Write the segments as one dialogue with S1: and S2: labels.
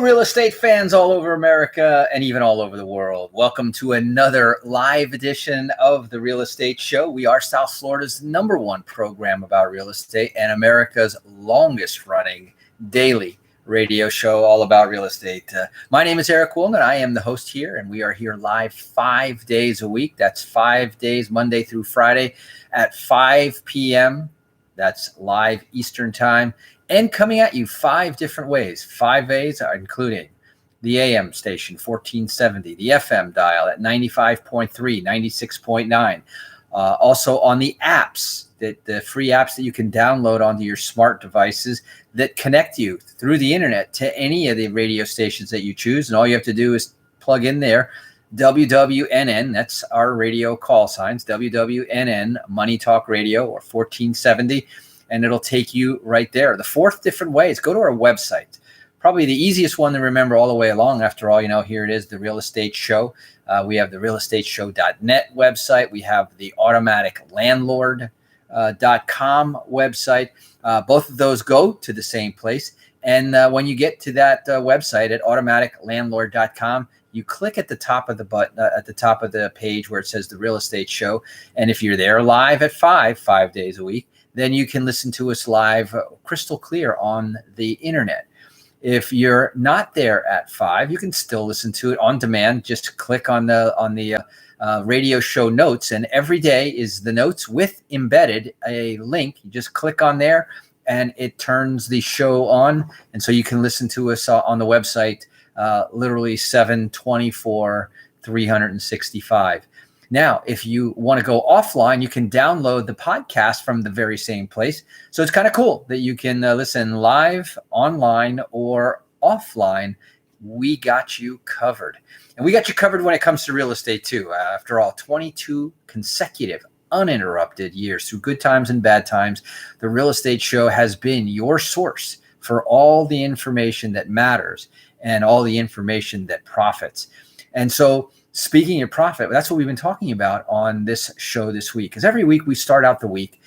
S1: real estate fans all over America and even all over the world. Welcome to another live edition of the Real Estate Show. We are South Florida's #1 program about real estate and America's longest running daily radio show all about real estate. My name is Eric Willner. I am the host here, and we are here live 5 days a week. That's 5 days, Monday through Friday at 5 p.m. That's live Eastern time. And coming at you 5 different ways. 5 ways are including the AM station, 1470, the FM dial at 95.3, 96.9. Also on the apps, the free apps that you can download onto your smart devices that connect you through the internet to any of the radio stations that you choose. And all you have to do is plug in there, WWNN, that's our radio call signs, WWNN, Money Talk Radio, or 1470. And it'll take you right there. The 4th different way is go to our website. Probably the easiest one to remember all the way along. After all, here it is, the Real Estate Show. We have the realestateshow.net website. We have the automatic landlord.com website. Both of those go to the same place. And when you get to that website at automaticlandlord.com, you click at the top of the button, at the top of the page where it says the Real Estate Show. And if you're there live at 5 days a week, then you can listen to us live crystal clear on the internet. If you're not there at 5, you can still listen to it on demand. Just click on the radio show notes, and every day is the notes with embedded a link. You just click on there and it turns the show on. And so you can listen to us on the website literally 7/24, 365. Now, if you want to go offline, you can download the podcast from the very same place. So it's kind of cool that you can listen live, online, or offline. We got you covered. And we got you covered when it comes to real estate, too. After all, 22 consecutive, uninterrupted years through good times and bad times, the Real Estate Show has been your source for all the information that matters and all the information that profits. And so, speaking of profit, that's what we've been talking about on this show this week. Because every week we start out the week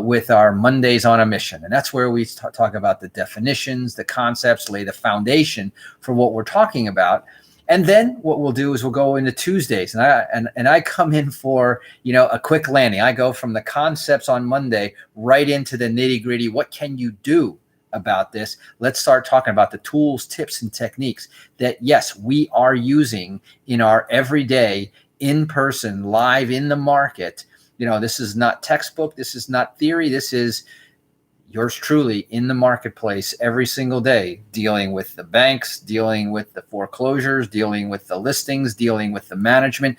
S1: with our Mondays on a Mission. And that's where we talk about the definitions, the concepts, lay the foundation for what we're talking about. And then what we'll do is we'll go into Tuesdays. And I come in for, a quick landing. I go from the concepts on Monday right into the nitty gritty. What can you do about this? Let's start talking about the tools, tips, and techniques that, yes, we are using in our everyday, in-person, live in the market. This is not textbook. This is not theory. This is yours truly in the marketplace every single day, dealing with the banks, dealing with the foreclosures, dealing with the listings, dealing with the management.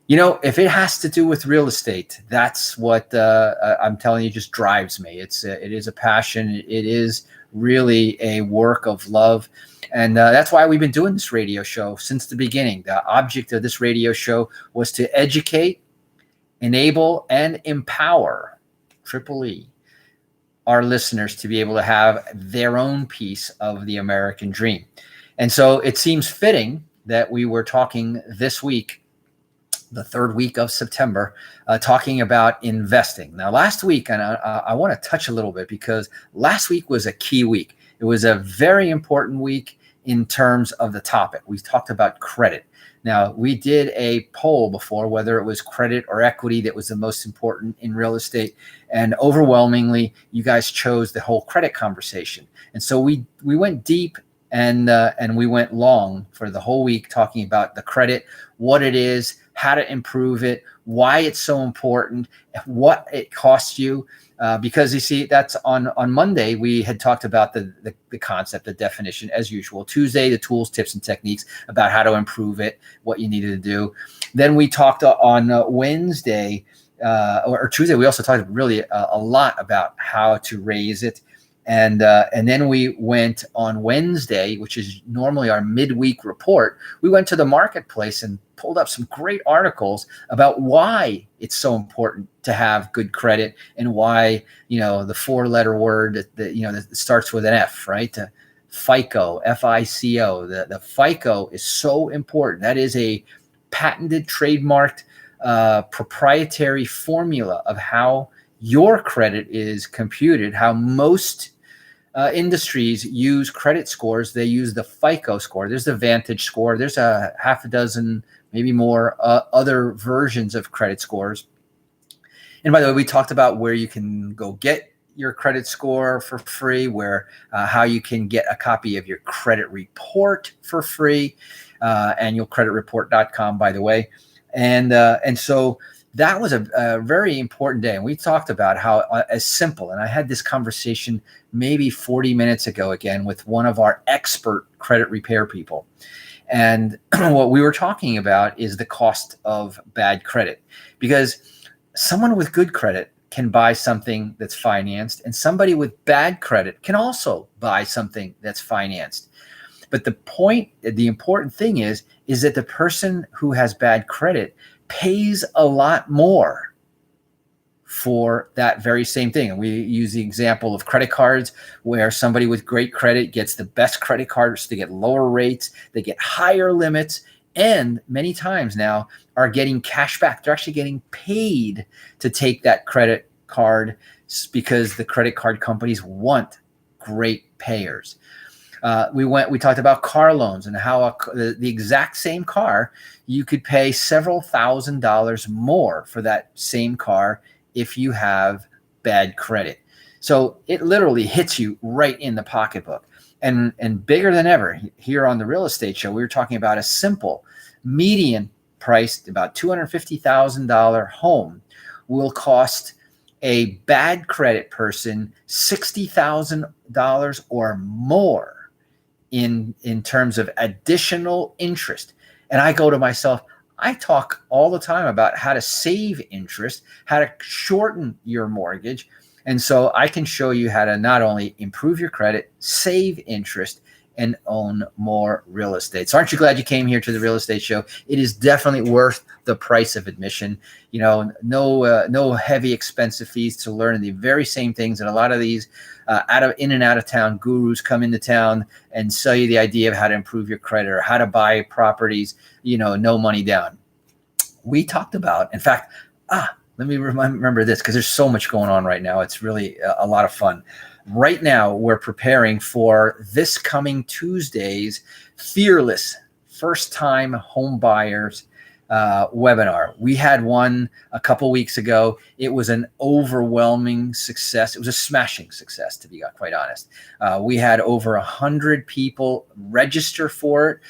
S1: If it has to do with real estate, that's what I'm telling you just drives me. It is a passion. It is really a work of love. And that's why we've been doing this radio show since the beginning. The object of this radio show was to educate, enable, and empower, Triple E, our listeners to be able to have their own piece of the American dream. And so it seems fitting that we were talking this week, the 3rd week of September, talking about investing. Now, last week, and I want to touch a little bit because last week was a key week. It was a very important week in terms of the topic. We talked about credit. Now, we did a poll before whether it was credit or equity that was the most important in real estate. And overwhelmingly, you guys chose the whole credit conversation. And so we went deep and we went long for the whole week talking about the credit, what it is, how to improve it, why it's so important, what it costs you. Because you see, that's on Monday, we had talked about the concept, the definition as usual. Tuesday, the tools, tips, and techniques about how to improve it, what you needed to do. Then we talked on Wednesday or Tuesday, we also talked really a lot about how to raise it. And then we went on Wednesday, which is normally our midweek report. We went to the marketplace and pulled up some great articles about why it's so important to have good credit and why, the 4-letter word that starts with an F, right? FICO, FICO. The FICO is so important. That is a patented, trademarked, proprietary formula of how your credit is computed, how most industries use credit scores. They use the FICO score. There's the Vantage score. There's a half a dozen, maybe more, other versions of credit scores. And by the way, we talked about where you can go get your credit score for free, where how you can get a copy of your credit report for free, annualcreditreport.com, by the way. And so that was a very important day. And we talked about how as simple, and I had this conversation maybe 40 minutes ago again with one of our expert credit repair people. And what we were talking about is the cost of bad credit, because someone with good credit can buy something that's financed, and somebody with bad credit can also buy something that's financed. But the important thing is that the person who has bad credit pays a lot more for that very same thing. And we use the example of credit cards, where somebody with great credit gets the best credit cards. They get lower rates, they get higher limits, and many times now are getting cash back. They're actually getting paid to take that credit card because the credit card companies want great payers. We talked about car loans and how the exact same car, you could pay several $1,000s more for that same car if you have bad credit. So it literally hits you right in the pocketbook. And bigger than ever, here on the Real Estate Show, we were talking about a simple median priced about $250,000 home will cost a bad credit person $60,000 or more in terms of additional interest. And I go to myself, I talk all the time about how to save interest, how to shorten your mortgage. And so I can show you how to not only improve your credit, save interest, and own more real estate. So aren't you glad you came here to the Real Estate Show? It is definitely worth the price of admission. You know, no heavy expensive fees to learn the very same things that a lot of these in and out of town gurus come into town and sell you the idea of how to improve your credit or how to buy properties, no money down. We talked about, in fact, let me remember this, because there's so much going on right now. It's really a lot of fun. Right now, we're preparing for this coming Tuesday's Fearless First-Time Home Buyers webinar. We had one a couple weeks ago. It was an overwhelming success. It was a smashing success, to be quite honest. We had over 100 people register for it.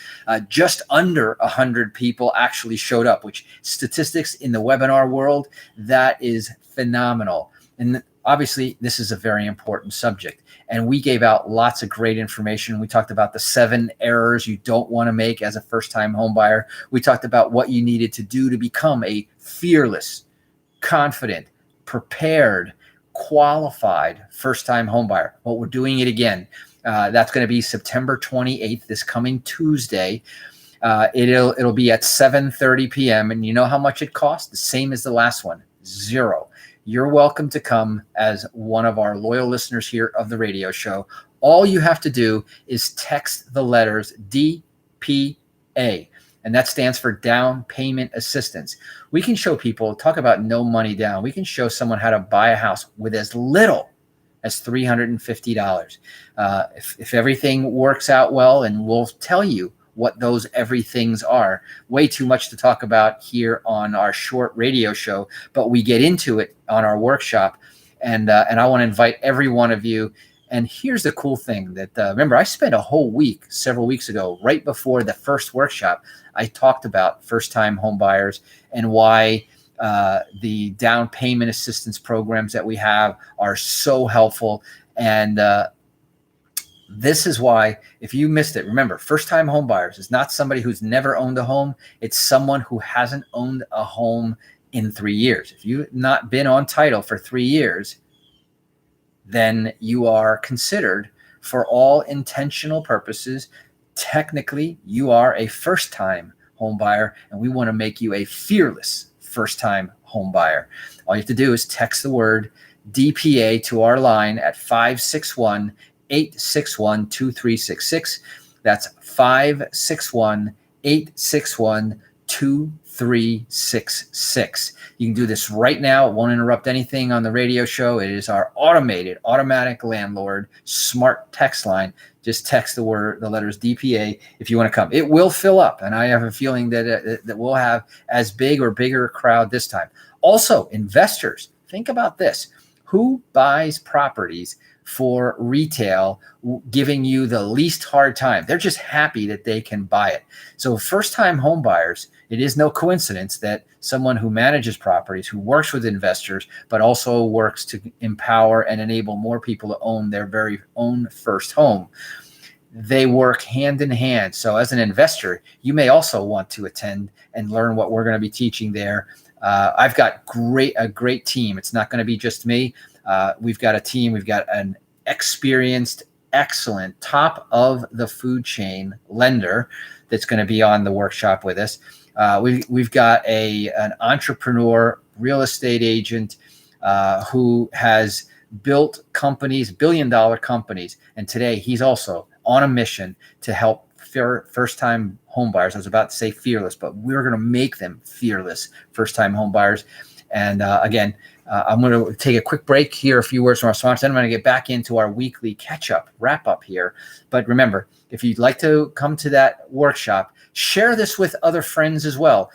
S1: Just under 100 people actually showed up, which statistics in the webinar world, that is phenomenal. And obviously, this is a very important subject, and we gave out lots of great information. We talked about the 7 errors you don't want to make as a first-time home buyer. We talked about what you needed to do to become a fearless, confident, prepared, qualified first-time home buyer. Well, we're doing it again. That's going to be September 28th, this coming Tuesday. It'll be at 7:30 p.m. And you know how much it costs? The same as the last one, $0. You're welcome to come as one of our loyal listeners here of the radio show. All you have to do is text the letters DPA, and that stands for Down Payment Assistance. We can show people, talk about no money down. We can show someone how to buy a house with as little as $350. If everything works out well, and we'll tell you what those everythings are. Way too much to talk about here on our short radio show, but we get into it on our workshop. And I want to invite every one of you. And here's the cool thing that, remember, I spent a whole week, several weeks ago, right before the first workshop, I talked about first-time home buyers and why the down payment assistance programs that we have are so helpful. And this is why, if you missed it, remember, first-time home buyers is not somebody who's never owned a home. It's someone who hasn't owned a home in 3 years. If you've not been on title for 3 years, then you are considered, for all intentional purposes, technically, you are a first-time home buyer, and we want to make you a fearless first-time home buyer. All you have to do is text the word DPA to our line at 561-861-2366. That's 561-861-2366. 2366. You can do this right now. It won't interrupt anything on the radio show. It is our automatic landlord smart text line. Just text the letters DPA if you want to come. It will fill up, and I have a feeling that we'll have as big or bigger a crowd this time. Also, investors, think about this. Who buys properties for retail, giving you the least hard time? They're just happy that they can buy it. So first-time home buyers, it is no coincidence that someone who manages properties, who works with investors, but also works to empower and enable more people to own their very own first home, they work hand in hand. So as an investor, you may also want to attend and learn what we're going to be teaching there. I've got a great team. It's not going to be just me. We've got a team. We've got an experienced, excellent, top of the food chain lender that's going to be on the workshop with us. We've got an entrepreneur, real estate agent who has built companies, billion-dollar companies, and today he's also on a mission to help first-time home buyers. I was about to say fearless, but we're going to make them fearless first-time home buyers. And again, I'm going to take a quick break here, a few words from our sponsors, and I'm going to get back into our weekly catch-up, wrap-up here. But remember, if you'd like to come to that workshop, share this with other friends as well.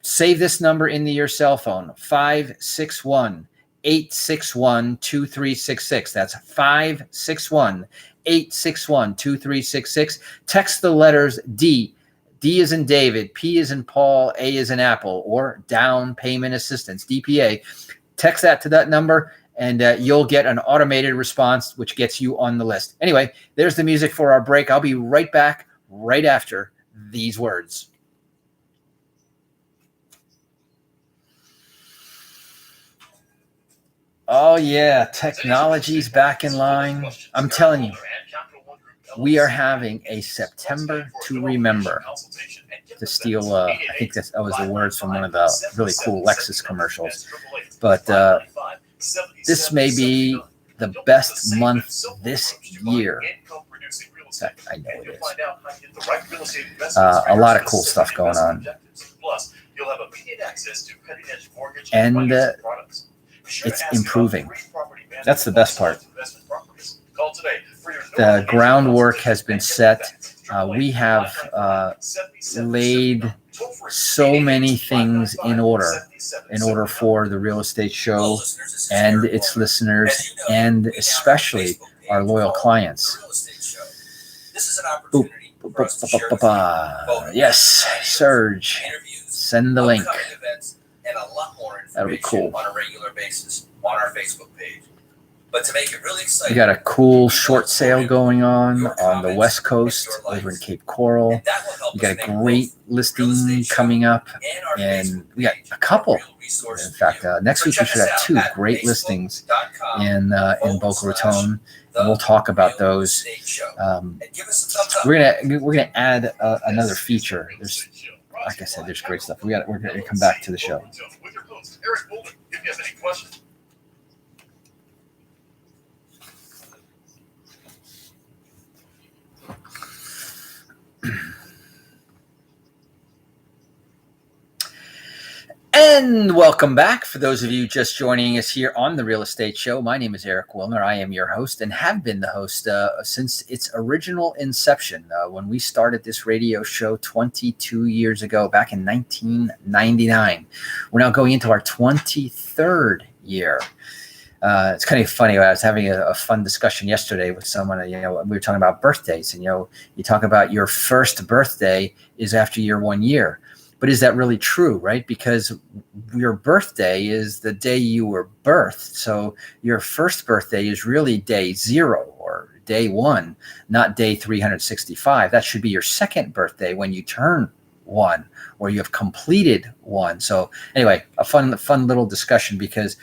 S1: Save this number into your cell phone, 561-861-2366. That's 561-861-2366. Text the letters D. D is in David, P is in Paul, A is in Apple, or down payment assistance, DPA. Text that to that number, and you'll get an automated response, which gets you on the list. Anyway, there's the music for our break. I'll be right back right after these words. Oh, yeah, technology's back in line. I'm telling you, we are having a September to remember, to steal, I think that was the words from one of the really cool Lexus commercials. But this may be the best month this year. In fact, I know it is. A lot of cool stuff going on. And it's improving. That's the best part. The groundwork has been set. We have laid so many things in order for the real estate show and its listeners, and especially our loyal clients. Yes, Serge, send the link. That'll be cool. On a regular basis on our Facebook page. But to make it really exciting, we got a cool short sale going on the West Coast over in Cape Coral. We got a great listing coming up, and we got a couple. In fact, next week we should have 2 great listings in Boca Raton, and we'll talk about those. We're gonna add another feature. Like I said, there's great stuff. We're gonna come back to the show. If you have any questions. And welcome back. For those of you just joining us here on the Real Estate Show, my name is Eric Willner. I am your host and have been the host since its original inception, when we started this radio show 22 years ago, back in 1999. We're now going into our 23rd year. It's kind of funny. I was having a fun discussion yesterday with someone. We were talking about birthdays, and you talk about your first birthday is after your 1 year. But is that really true, right? Because your birthday is the day you were birthed. So your first birthday is really day 0 or day 1, not day 365. That should be your second birthday when you turn 1 or you have completed 1. So anyway, a fun little discussion, because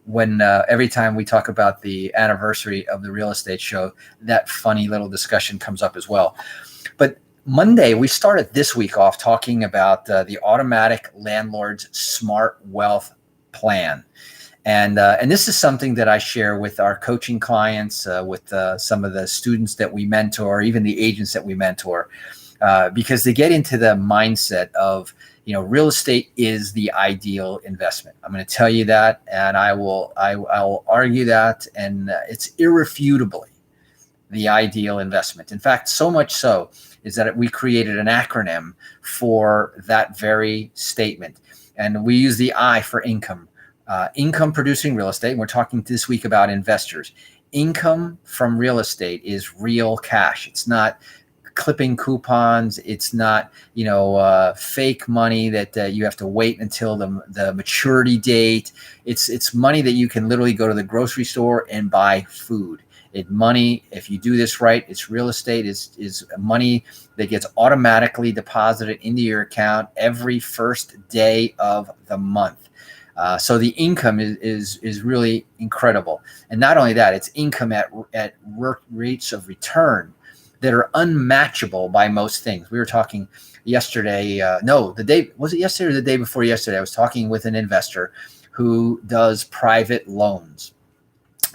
S1: when every time we talk about the anniversary of the Real Estate Show, that funny little discussion comes up as well. But Monday, we started this week off talking about the automatic landlord's smart wealth plan. And this is something that I share with our coaching clients, with some of the students that we mentor, even the agents that we mentor. because they get into the mindset of, real estate is the ideal investment. I'm going to tell you that, and I will argue that, and it's irrefutably the ideal investment. In fact, so much so is that we created an acronym for that very statement, and we use the I for income. Income producing real estate. And we're talking this week about investors. Income from real estate is real cash. It's not clipping coupons. It's not, fake money that you have to wait until the maturity date. It's money that you can literally go to the grocery store and buy food. Money, if you do this right, it's real estate, is money that gets automatically deposited into your account every first day of the month. So the income is really incredible. And not only that, it's income at rates of return that are unmatchable by most things. We were talking yesterday, was it yesterday or the day before yesterday? I was talking with an investor who does private loans.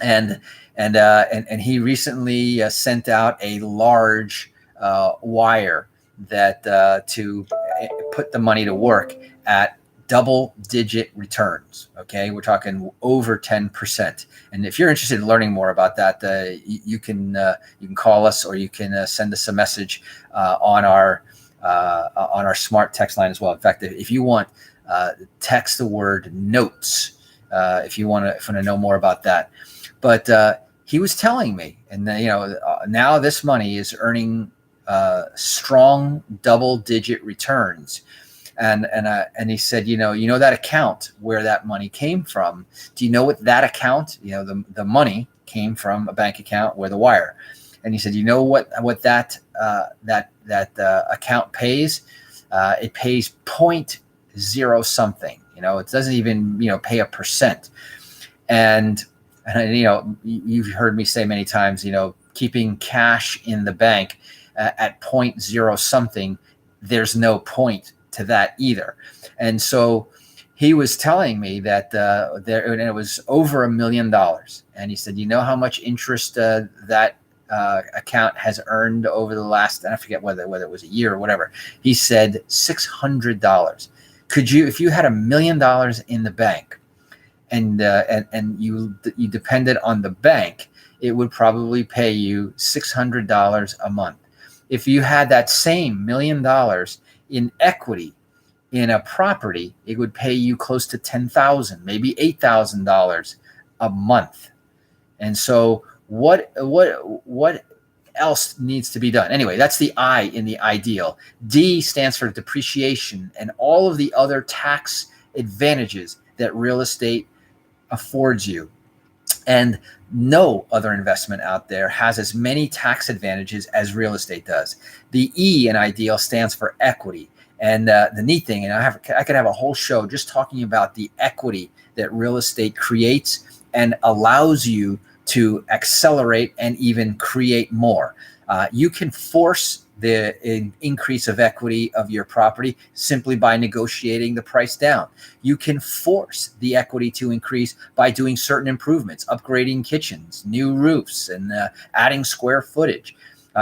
S1: And he recently sent out a large wire that to put the money to work at double-digit returns. Okay, we're talking over 10%. And if you're interested in learning more about that, you can call us, or you can send us a message on our smart text line as well. In fact, if you want, text the word notes if you want to know more about that. But he was telling me, and now this money is earning strong double-digit returns. And he said, that account where that money came from. Do you know what that account? The money came from a bank account where the wire. And he said, you know what that account pays? It pays 0.0 something. It doesn't even pay 1%. And you've heard me say many times, keeping cash in the bank at 0.0 something, there's no point to that either. And so he was telling me that and it was over $1 million. And he said, you know how much interest that account has earned over the last, and I forget whether it was a year or whatever. He said $600. Could you, if you had $1 million in the bank, and you depended on the bank, it would probably pay you $600 a month. If you had that same $1 million in equity in a property, it would pay you close to $10,000, maybe $8,000 a month. And so what else needs to be done? Anyway, that's the I in the ideal. D stands for depreciation and all of the other tax advantages that real estate affords you. And no other investment out there has as many tax advantages as real estate does. The E in ideal stands for equity. And the neat thing, and I could have a whole show just talking about the equity that real estate creates and allows you to accelerate and even create more. You can force the increase of equity of your property simply by negotiating the price down. You can force the equity to increase by doing certain improvements, upgrading kitchens, new roofs, and adding square footage.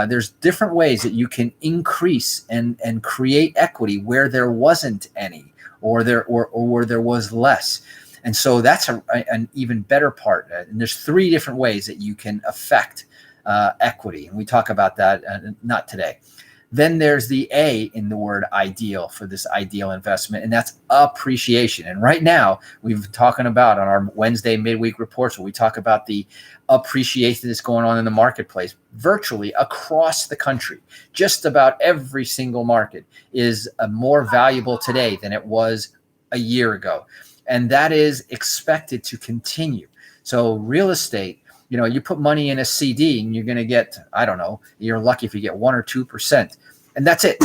S1: There's different ways that you can increase and create equity where there wasn't any, or where there was less. And so that's an even better part. And there's 3 different ways that you can affect equity. And we talk about that not today. Then there's the A in the word ideal for this ideal investment, and that's appreciation. And right now, we've been talking about on our Wednesday midweek reports, where we talk about the appreciation that's going on in the marketplace virtually across the country. Just about every single market is more valuable today than it was a year ago. And that is expected to continue. So real estate, you put money in a CD and you're going to get, I don't know, you're lucky if you get 1 or 2%. And that's it.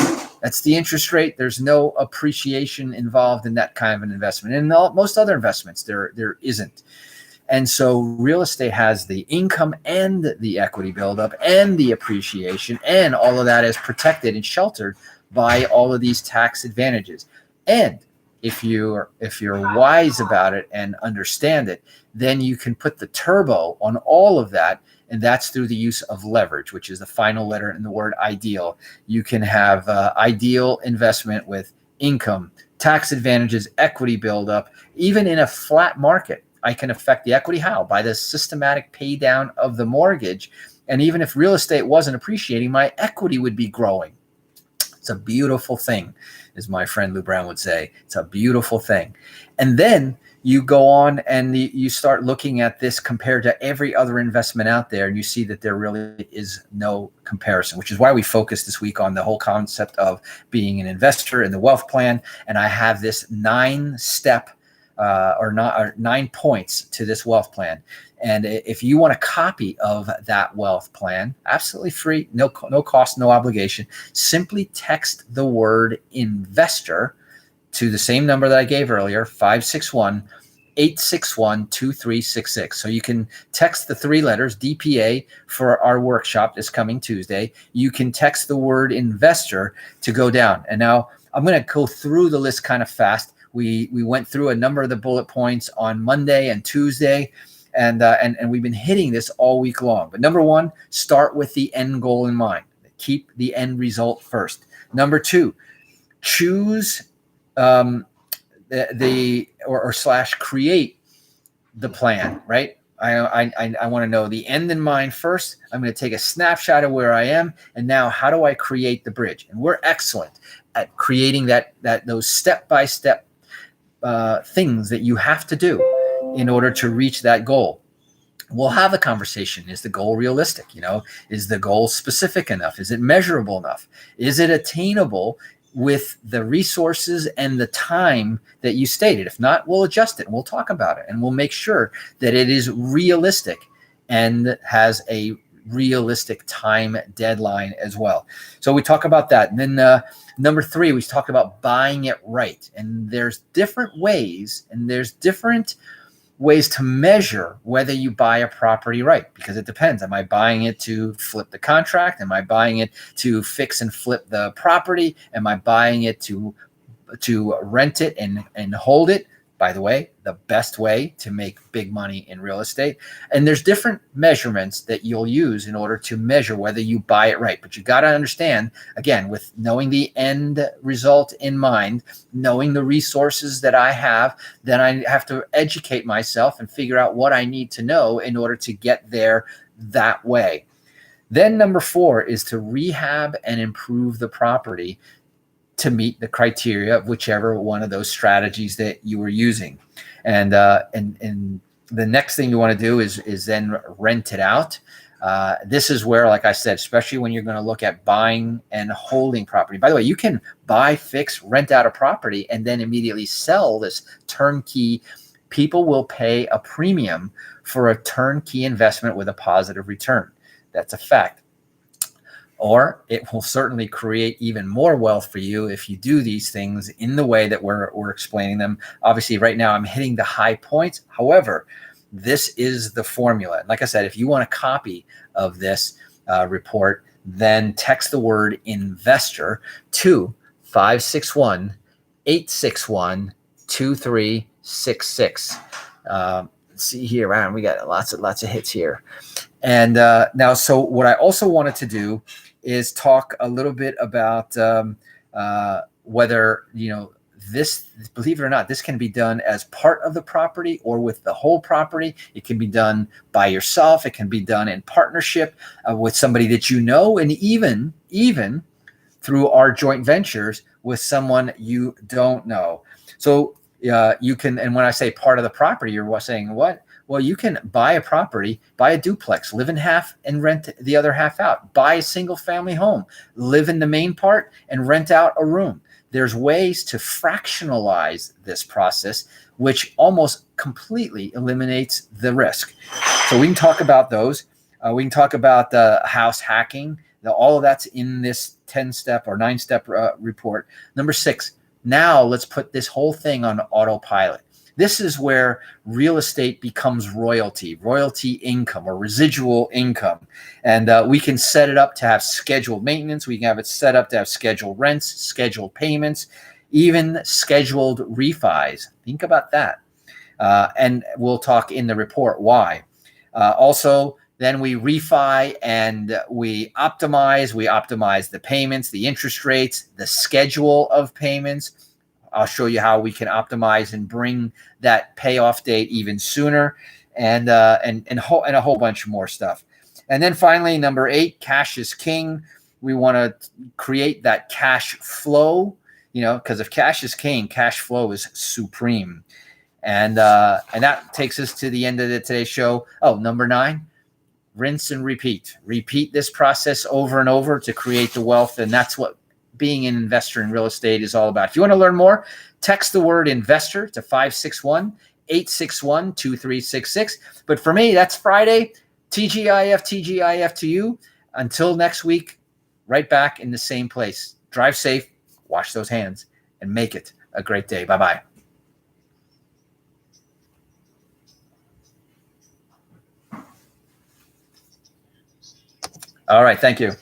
S1: That's the interest rate. There's no appreciation involved in that kind of an investment. And most other investments, there isn't. And so real estate has the income and the equity buildup and the appreciation, and all of that is protected and sheltered by all of these tax advantages. And if you're wise about it and understand it, then you can put the turbo on all of that. And that's through the use of leverage, which is the final letter in the word ideal. You can have ideal investment with income, tax advantages, equity buildup. Even in a flat market, I can affect the equity. How? By the systematic pay down of the mortgage. And even if real estate wasn't appreciating, my equity would be growing. It's a beautiful thing, as my friend Lou Brown would say. It's a beautiful thing. And then you go on and you start looking at this compared to every other investment out there, and you see that there really is no comparison, which is why we focus this week on the whole concept of being an investor in the wealth plan. And I have this 9-step or 9 points to this wealth plan. And if you want a copy of that wealth plan, absolutely free, no cost, no obligation, simply text the word investor to the same number that I gave earlier, 561-861-2366. So you can text the 3 letters, DPA, for our workshop this coming Tuesday. You can text the word investor to go down. And now I'm going to go through the list kind of fast. We went through a number of the bullet points on Monday and Tuesday. And we've been hitting this all week long. But number 1, start with the end goal in mind. Keep the end result first. Number 2, choose create the plan, right? I want to know the end in mind first. I'm going to take a snapshot of where I am, and now how do I create the bridge? And we're excellent at creating those step-by-step things that you have to do in order to reach that goal. We'll have a conversation. Is the goal realistic? Is the goal specific enough? Is it measurable enough? Is it attainable with the resources and the time that you stated? If not, we'll adjust it and we'll talk about it, and we'll make sure that it is realistic and has a realistic time deadline as well. So we talk about that. And then number 3, we talked about buying it right. And there's different ways to measure whether you buy a property right, because it depends. Am I buying it to flip the contract? Am I buying it to fix and flip the property? Am I buying it to rent it and hold it? By the way, the best way to make big money in real estate. And there's different measurements that you'll use in order to measure whether you buy it right. But you got to understand, again, with knowing the end result in mind, knowing the resources that I have, then I have to educate myself and figure out what I need to know in order to get there that way. Then number 4 is to rehab and improve the property to meet the criteria of whichever one of those strategies that you were using. And the next thing you want to do is then rent it out. This is where, like I said, especially when you're going to look at buying and holding property. By the way, you can buy, fix, rent out a property, and then immediately sell this turnkey. People will pay a premium for a turnkey investment with a positive return. That's a fact. Or it will certainly create even more wealth for you if you do these things in the way that we're explaining them. Obviously, right now I'm hitting the high points. However, this is the formula. Like I said, if you want a copy of this report, then text the word investor to 561-861-2366. See here, Ryan, we got lots of hits here. And now, so what I also wanted to do is talk a little bit about whether, this, believe it or not, this can be done as part of the property or with the whole property. It can be done by yourself. It can be done in partnership with somebody that you know, and even through our joint ventures with someone you don't know. So you can, and when I say part of the property, you're saying what? Well, you can buy a property, buy a duplex, live in half and rent the other half out. Buy a single family home, live in the main part and rent out a room. There's ways to fractionalize this process, which almost completely eliminates the risk. So we can talk about those. We can talk about house hacking. All of that's in this 10-step or 9-step report. Number 6, now let's put this whole thing on autopilot. This is where real estate becomes royalty income or residual income. And we can set it up to have scheduled maintenance. We can have it set up to have scheduled rents, scheduled payments. even scheduled refis. Think about that. And we'll talk in the report why. Also, then we refi and we optimize the payments, the interest rates, the schedule of payments. I'll show you how we can optimize and bring that payoff date even sooner, and a whole bunch more stuff. And then finally, number 8, cash is king. We want to create that cash flow, because if cash is king, cash flow is supreme. And that takes us to the end of today's show. Oh, number 9, rinse and repeat. Repeat this process over and over to create the wealth, and that's what being an investor in real estate is all about. If you want to learn more, text the word investor to 561-861-2366. But for me, that's Friday. TGIF to you. Until next week, right back in the same place. Drive safe, wash those hands, and make it a great day. Bye-bye. All right. Thank you.